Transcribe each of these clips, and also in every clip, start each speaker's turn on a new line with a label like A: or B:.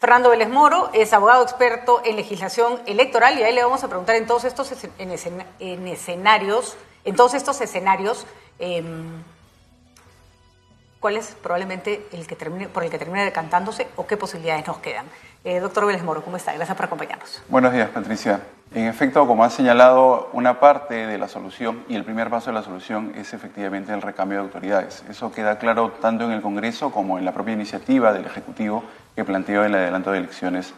A: Fernando Vélez Moro es abogado experto en legislación electoral y a él le vamos a preguntar en todos estos escenarios, ¿cuál es probablemente por el que termine decantándose o qué posibilidades nos quedan? Doctor Vélez Moro, ¿cómo está? Gracias por acompañarnos.
B: Buenos días, Patricia. En efecto, como ha señalado, una parte de la solución y el primer paso de la solución es efectivamente el recambio de autoridades. Eso queda claro tanto en el Congreso como en la propia iniciativa del Ejecutivo que planteó el adelanto de elecciones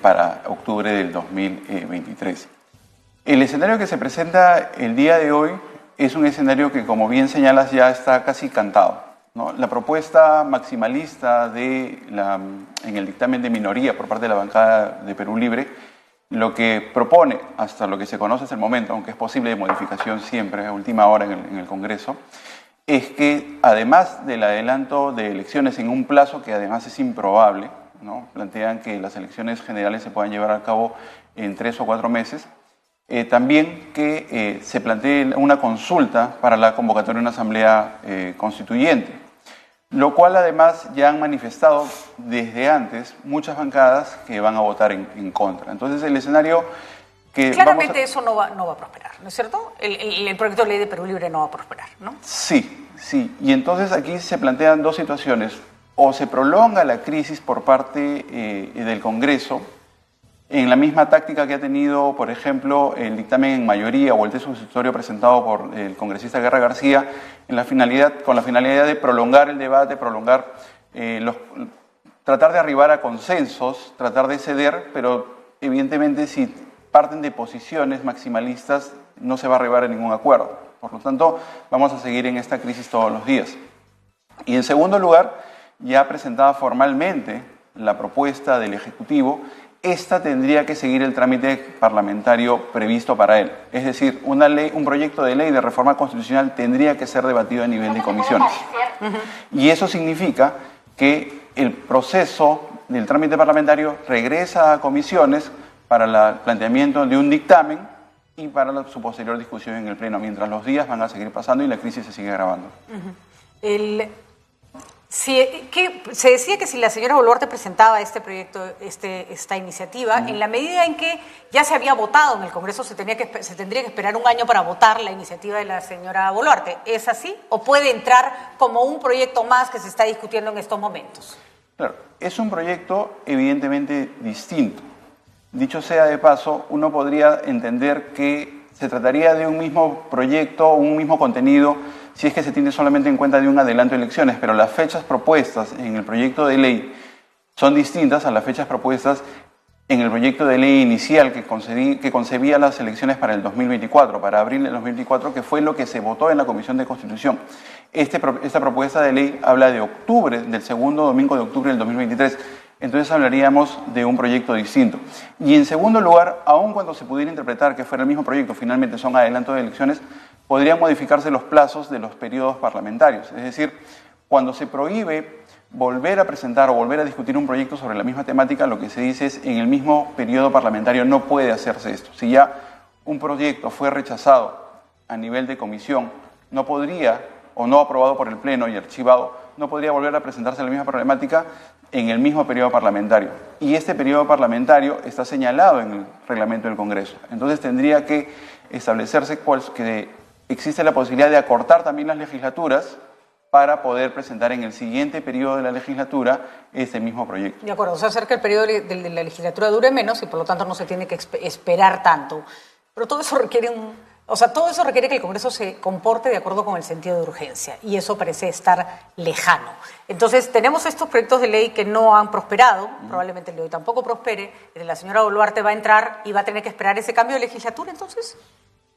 B: para octubre del 2023. El escenario que se presenta el día de hoy es un escenario que, como bien señalas, ya está casi cantado, ¿no? La propuesta maximalista en el dictamen de minoría por parte de la bancada de Perú Libre, lo que propone, hasta lo que se conoce hasta el momento, aunque es posible de modificación siempre a última hora en el Congreso, es que además del adelanto de elecciones en un plazo que además es improbable, ¿no? Plantean que las elecciones generales se puedan llevar a cabo en 3 o 4 meses, también que se plantee una consulta para la convocatoria de una asamblea constituyente, lo cual además ya han manifestado desde antes muchas bancadas que van a votar en contra. Entonces el escenario que...
A: Claramente eso no va a prosperar, ¿no es cierto? El proyecto de ley de Perú Libre no va a prosperar, ¿no?
B: Sí. Y entonces aquí se plantean dos situaciones. O se prolonga la crisis por parte del Congreso, en la misma táctica que ha tenido, por ejemplo, el dictamen en mayoría o el texto sucesorio presentado por el congresista Guerra García, con la finalidad de prolongar el debate, tratar de arribar a consensos, tratar de ceder, pero evidentemente si parten de posiciones maximalistas no se va a arribar a ningún acuerdo. Por lo tanto, vamos a seguir en esta crisis todos los días. Y en segundo lugar, ya presentada formalmente la propuesta del Ejecutivo, esta tendría que seguir el trámite parlamentario previsto para él. Es decir, un proyecto de ley de reforma constitucional tendría que ser debatido a nivel de comisiones. Y eso significa que el proceso del trámite parlamentario regresa a comisiones para el planteamiento de un dictamen y para su posterior discusión en el Pleno, mientras los días van a seguir pasando y la crisis se sigue agravando. Se decía que si la señora Boluarte presentaba este proyecto, esta iniciativa, en la medida en que ya se había votado en el Congreso, se tendría que esperar un año para votar la iniciativa de la señora Boluarte. ¿Es así? ¿O puede entrar como un proyecto más que se está discutiendo en estos momentos? Claro, es un proyecto evidentemente distinto. Dicho sea de paso, uno podría entender que se trataría de un mismo proyecto, un mismo contenido, si es que se tiene solamente en cuenta de un adelanto de elecciones, pero las fechas propuestas en el proyecto de ley son distintas a las fechas propuestas en el proyecto de ley inicial que concebía las elecciones para el 2024, para abril del 2024, que fue lo que se votó en la Comisión de Constitución. Esta propuesta de ley habla de octubre, del segundo domingo de octubre del 2023. Entonces hablaríamos de un proyecto distinto. Y en segundo lugar, aun cuando se pudiera interpretar que fuera el mismo proyecto, finalmente son adelantos de elecciones, podrían modificarse los plazos de los periodos parlamentarios. Es decir, cuando se prohíbe volver a presentar o volver a discutir un proyecto sobre la misma temática, lo que se dice es en el mismo periodo parlamentario no puede hacerse esto. Si ya un proyecto fue rechazado a nivel de comisión, no podría, o no aprobado por el Pleno y archivado, no podría volver a presentarse la misma problemática en el mismo periodo parlamentario. Y este periodo parlamentario está señalado en el reglamento del Congreso. Entonces tendría que establecerse que existe la posibilidad de acortar también las legislaturas para poder presentar en el siguiente periodo de la legislatura este mismo proyecto.
A: De acuerdo, o sea, hacer que el periodo de la legislatura dure menos y por lo tanto no se tiene que esperar tanto. Pero todo eso requiere que el Congreso se comporte de acuerdo con el sentido de urgencia y eso parece estar lejano. Entonces, tenemos estos proyectos de ley que no han prosperado, probablemente el de hoy tampoco prospere, la señora Boluarte va a entrar y va a tener que esperar ese cambio de legislatura, entonces.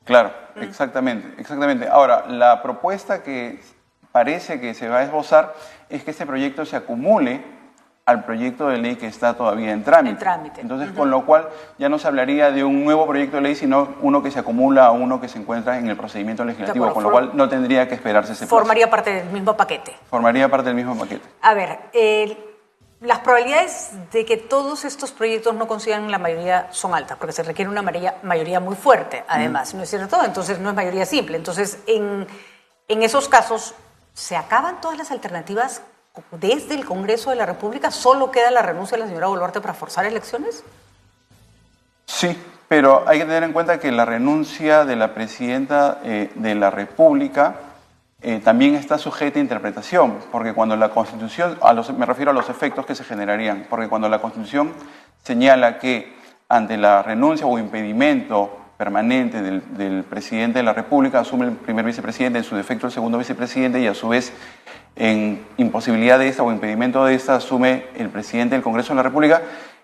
B: Claro, exactamente. Ahora, la propuesta que parece que se va a esbozar es que este proyecto se acumule al proyecto de ley que está todavía en trámite. Entonces, con lo cual ya no se hablaría de un nuevo proyecto de ley, sino uno que se acumula a uno que se encuentra en el procedimiento legislativo, con lo cual no tendría que esperarse ese plazo.
A: Formaría parte del mismo paquete.
B: Formaría parte del mismo paquete.
A: A ver, las probabilidades de que todos estos proyectos no consigan la mayoría son altas, porque se requiere una mayoría muy fuerte, además, ¿no es cierto? Entonces, no es mayoría simple. Entonces, en esos casos, ¿se acaban todas las alternativas desde el Congreso de la República solo queda la renuncia de la señora Boluarte para forzar elecciones?
C: Sí, pero hay que tener en cuenta que la renuncia de la presidenta de la República también está sujeta a interpretación, porque cuando la Constitución, me refiero a los efectos que se generarían, porque cuando la Constitución señala que ante la renuncia o impedimento permanente del presidente de la República, asume el primer vicepresidente, en su defecto el segundo vicepresidente, y a su vez en imposibilidad de esta o impedimento de esta asume el presidente del Congreso de la República,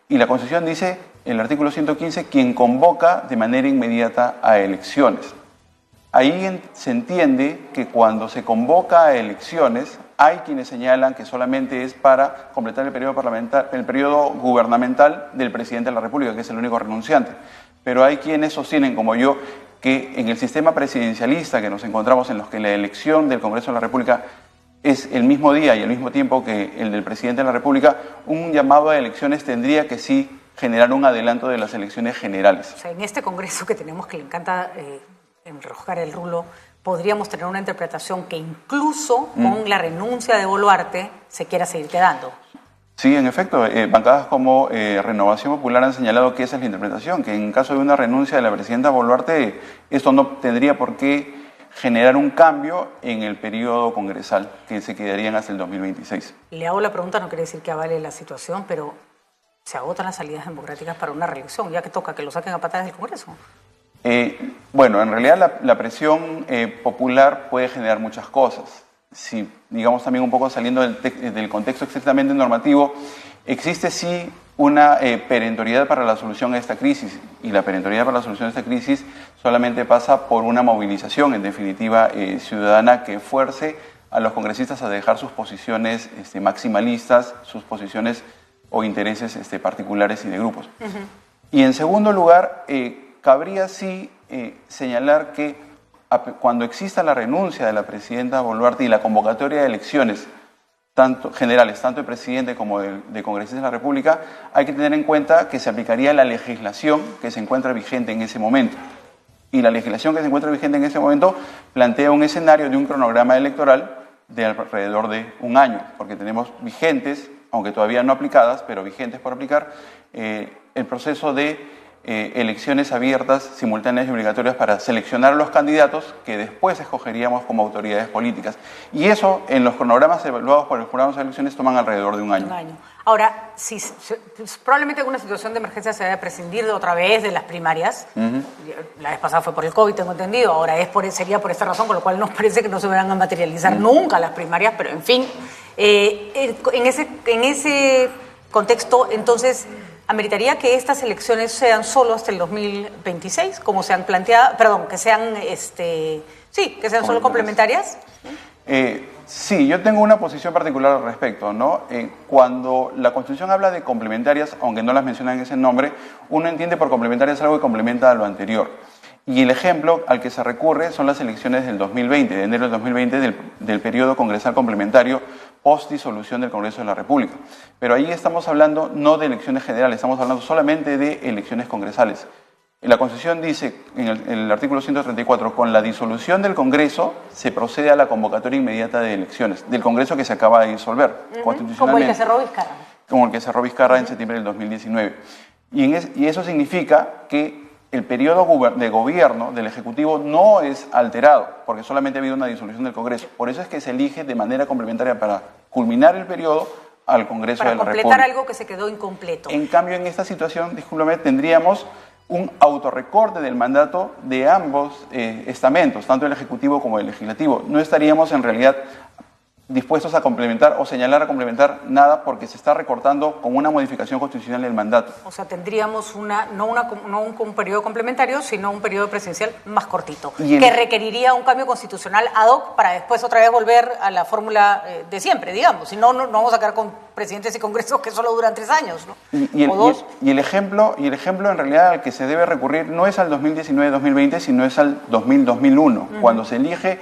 C: y la Constitución dice, en el artículo 115, quien convoca de manera inmediata a elecciones. Ahí se entiende que cuando se convoca a elecciones, hay quienes señalan que solamente es para completar el periodo gubernamental del presidente de la República, que es el único renunciante. Pero hay quienes sostienen, como yo, que en el sistema presidencialista que nos encontramos, en los que la elección del Congreso de la República es el mismo día y al mismo tiempo que el del presidente de la República, un llamado a elecciones tendría que sí generar un adelanto de las elecciones generales.
A: O sea, en este Congreso que tenemos, que le encanta enroscar el rulo, podríamos tener una interpretación que incluso con la renuncia de Boluarte se quiera seguir quedando.
C: Sí, en efecto, bancadas como Renovación Popular han señalado que esa es la interpretación, que en caso de una renuncia de la presidenta Boluarte, esto no tendría por qué generar un cambio en el periodo congresal, que se quedarían hasta el 2026.
A: Le hago la pregunta, no quiere decir que avale la situación, pero se agotan las salidas democráticas para una reelección, ya que toca que lo saquen a patadas del Congreso.
C: Bueno, en realidad la presión popular puede generar muchas cosas. Si, digamos, también un poco saliendo del contexto estrictamente normativo, existe sí una perentoriedad para la solución a esta crisis, y la perentoriedad para la solución a esta crisis solamente pasa por una movilización, en definitiva, ciudadana, que fuerce a los congresistas a dejar sus posiciones maximalistas, sus posiciones o intereses particulares y de grupos. Y en segundo lugar, cabría sí señalar que cuando exista la renuncia de la presidenta Boluarte y la convocatoria de elecciones generales, tanto de presidente como de congresistas de la República, hay que tener en cuenta que se aplicaría la legislación que se encuentra vigente en ese momento. Y la legislación que se encuentra vigente en ese momento plantea un escenario de un cronograma electoral de alrededor de un año, porque tenemos vigentes, aunque todavía no aplicadas, pero vigentes por aplicar, el proceso de elecciones abiertas, simultáneas y obligatorias para seleccionar a los candidatos que después escogeríamos como autoridades políticas. Y eso, en los cronogramas evaluados por el jurado de elecciones, toman alrededor de un año.
A: Ahora, probablemente en una situación de emergencia se debe prescindir de otra vez de las primarias. La vez pasada fue por el COVID, tengo entendido. Ahora sería por esta razón, con lo cual nos parece que no se van a materializar nunca las primarias, pero en fin. En ese contexto, entonces, ¿ameritaría que estas elecciones sean solo hasta el 2026, como se han planteado? Perdón, que sean, que sean solo complementarias.
C: Sí, yo tengo una posición particular al respecto, ¿no? Cuando la Constitución habla de complementarias, aunque no las menciona en ese nombre, uno entiende por complementarias algo que complementa a lo anterior. Y el ejemplo al que se recurre son las elecciones del 2020, de enero del 2020, del periodo congresal complementario post-disolución del Congreso de la República. Pero ahí estamos hablando no de elecciones generales, estamos hablando solamente de elecciones congresales. La Constitución dice, en el artículo 134, con la disolución del Congreso se procede a la convocatoria inmediata de elecciones, del Congreso que se acaba de disolver constitucionalmente.
A: Como el que cerró Vizcarra.
C: Como el que cerró Vizcarra en septiembre del 2019. Y eso significa que el periodo de gobierno del Ejecutivo no es alterado, porque solamente ha habido una disolución del Congreso. Por eso es que se elige de manera complementaria para culminar el periodo al Congreso de la República.
A: Para completar algo que se quedó incompleto.
C: En cambio, en esta situación, discúlpame, tendríamos un autorrecorte del mandato de ambos estamentos, tanto el Ejecutivo como el Legislativo. No estaríamos en realidad dispuestos a complementar o señalar a complementar nada, porque se está recortando con una modificación constitucional del mandato.
A: O sea, tendríamos no un periodo complementario, sino un periodo presidencial más cortito, que requeriría un cambio constitucional ad hoc para después otra vez volver a la fórmula de siempre, digamos. Si no, no vamos a quedar con presidentes y congresos que solo duran 3 años, ¿no?
C: Y el ejemplo en realidad al que se debe recurrir no es al 2019-2020, sino es al 2000-2001, cuando se elige.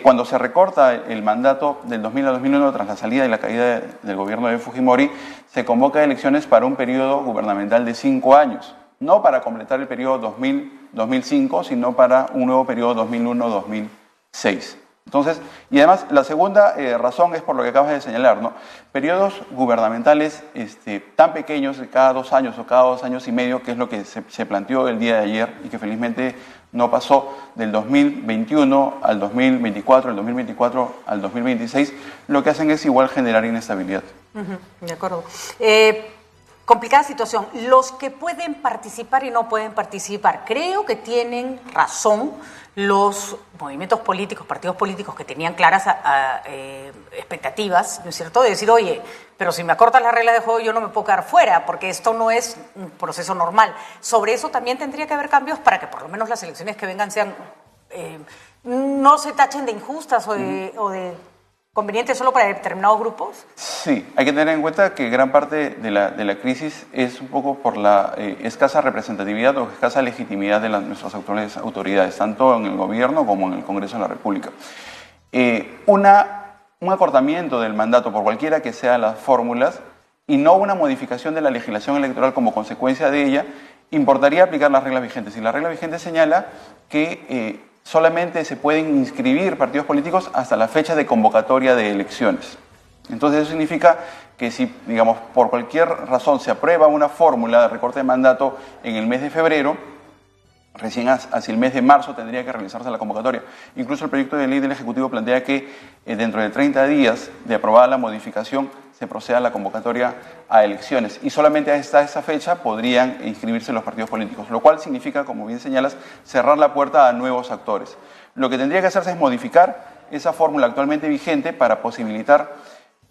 C: Cuando se recorta el mandato del 2000 a 2001 tras la salida y la caída del gobierno de Fujimori, se convoca elecciones para un periodo gubernamental de 5 años, no para completar el periodo 2000-2005, sino para un nuevo periodo 2001-2006. Entonces, y además, la segunda razón es por lo que acabas de señalar, ¿no? Periodos gubernamentales tan pequeños, de cada 2 años o cada 2 años y medio, que es lo que se planteó el día de ayer y que felizmente no pasó, del 2021 al 2024, del 2024 al 2026, lo que hacen es igual generar inestabilidad.
B: De acuerdo. Complicada situación. Los que pueden participar y no pueden participar, creo que tienen razón los movimientos políticos, partidos políticos que tenían claras expectativas, ¿no es cierto?, de decir, oye, pero si me acortan las reglas de juego yo no me puedo quedar fuera, porque esto no es un proceso normal. Sobre eso también tendría que haber cambios para que por lo menos las elecciones que vengan sean no se tachen de injustas o de convenientes solo para determinados grupos. Sí,
C: hay que tener en cuenta que gran parte de la crisis es un poco por la escasa representatividad o escasa legitimidad de nuestras actuales autoridades, tanto en el gobierno como en el Congreso de la República. Un acortamiento del mandato por cualquiera que sean las fórmulas y no una modificación de la legislación electoral como consecuencia de ella, importaría aplicar las reglas vigentes. Y la regla vigente señala que solamente se pueden inscribir partidos políticos hasta la fecha de convocatoria de elecciones. Entonces eso significa que si, digamos, por cualquier razón se aprueba una fórmula de recorte de mandato en el mes de febrero, recién hacia el mes de marzo tendría que realizarse la convocatoria. Incluso el proyecto de ley del Ejecutivo plantea que dentro de 30 días de aprobada la modificación se proceda a la convocatoria a elecciones y solamente hasta esa fecha podrían inscribirse los partidos políticos, lo cual significa, como bien señalas, cerrar la puerta a nuevos actores. Lo que tendría que hacerse es modificar esa fórmula actualmente vigente para posibilitar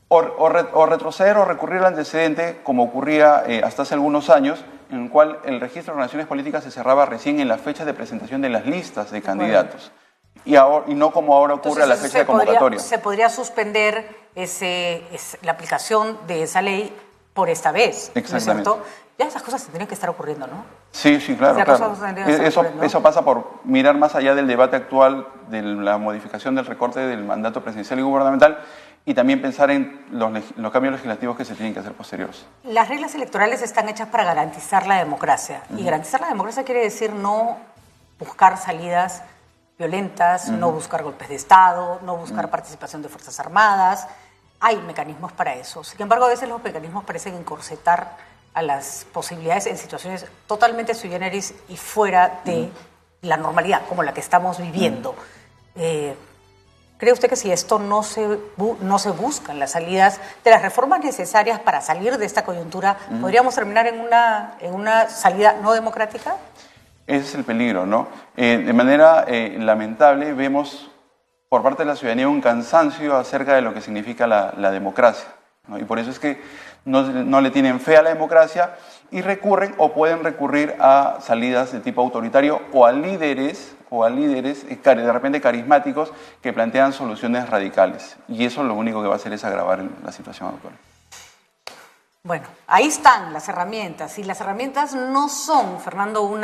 C: o retroceder o recurrir al antecedente como ocurría hasta hace algunos años, en el cual el registro de organizaciones políticas se cerraba recién en la fecha de presentación de las listas de candidatos. Y no como ahora ocurre. Entonces, a la fecha de convocatoria. Se podría suspender la aplicación de esa ley por esta vez, ¿no es cierto? Ya esas cosas tendrían que estar ocurriendo, ¿no? Sí, claro. Eso pasa por mirar más allá del debate actual de la modificación del recorte del mandato presidencial y gubernamental y también pensar en los cambios legislativos que se tienen que hacer posteriores. Las reglas electorales están hechas para garantizar la democracia. Y garantizar la democracia quiere decir no buscar salidas violentas, no buscar golpes de Estado, no buscar participación de Fuerzas Armadas. Hay mecanismos para eso. Sin embargo, a veces los mecanismos parecen encorsetar a las posibilidades en situaciones totalmente sui generis y fuera de la normalidad, como la que estamos viviendo. ¿Cree usted que si esto no se buscan las salidas de las reformas necesarias para salir de esta coyuntura, podríamos terminar en una salida no democrática? Ese es el peligro, ¿no? De manera lamentable vemos por parte de la ciudadanía un cansancio acerca de lo que significa la democracia, ¿no? Y por eso es que no le tienen fe a la democracia y recurren o pueden recurrir a salidas de tipo autoritario o a líderes de repente carismáticos que plantean soluciones radicales. Y eso lo único que va a hacer es agravar la situación actual. Bueno, ahí están las herramientas, y las herramientas no son, Fernando, un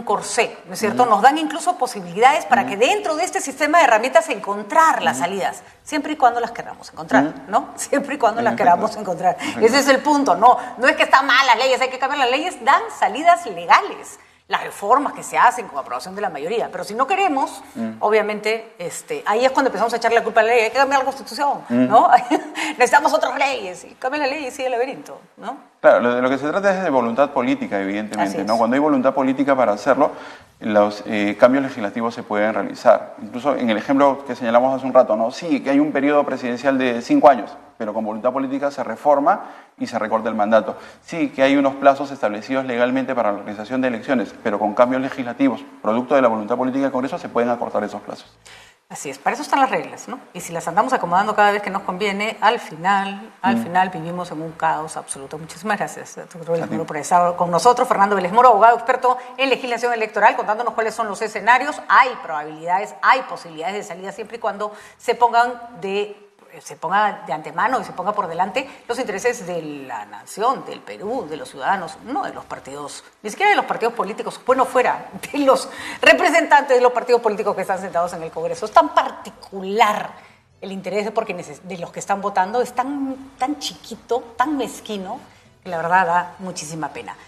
C: corsé, ¿no es cierto? Nos dan incluso posibilidades para que dentro de este sistema de herramientas encontrar las salidas, siempre y cuando las queramos encontrar, ¿no? Siempre y cuando las queramos encontrar. Ese es el punto, no es que están mal las leyes, hay que cambiar las leyes, dan salidas legales. Las reformas que se hacen con aprobación de la mayoría, pero si no queremos, obviamente, ahí es cuando empezamos a echarle la culpa a la ley, hay que cambiar la Constitución, ¿no? Necesitamos otras leyes, y cambia la ley y sigue el laberinto, ¿no? Claro, de lo que se trata es de voluntad política, evidentemente, ¿no? Cuando hay voluntad política para hacerlo, los cambios legislativos se pueden realizar. Incluso en el ejemplo que señalamos hace un rato, ¿no? Sí, que hay un periodo presidencial de 5 años, pero con voluntad política se reforma y se recorta el mandato. Sí, que hay unos plazos establecidos legalmente para la organización de elecciones, pero con cambios legislativos, producto de la voluntad política del Congreso, se pueden acortar esos plazos. Así es, para eso están las reglas, ¿no? Y si las andamos acomodando cada vez que nos conviene, al final vivimos en un caos absoluto. Muchísimas gracias, doctor Vélez Moro, por estar con nosotros. Fernando Vélez Moro, abogado experto en legislación electoral, contándonos cuáles son los escenarios. Hay probabilidades, hay posibilidades de salida siempre y cuando se ponga de antemano y se ponga por delante los intereses de la nación, del Perú, de los ciudadanos, no de los partidos, ni siquiera de los partidos políticos, bueno, fuera de los representantes de los partidos políticos que están sentados en el Congreso. Es tan particular el interés de los que están votando, es tan chiquito, tan mezquino, que la verdad da muchísima pena.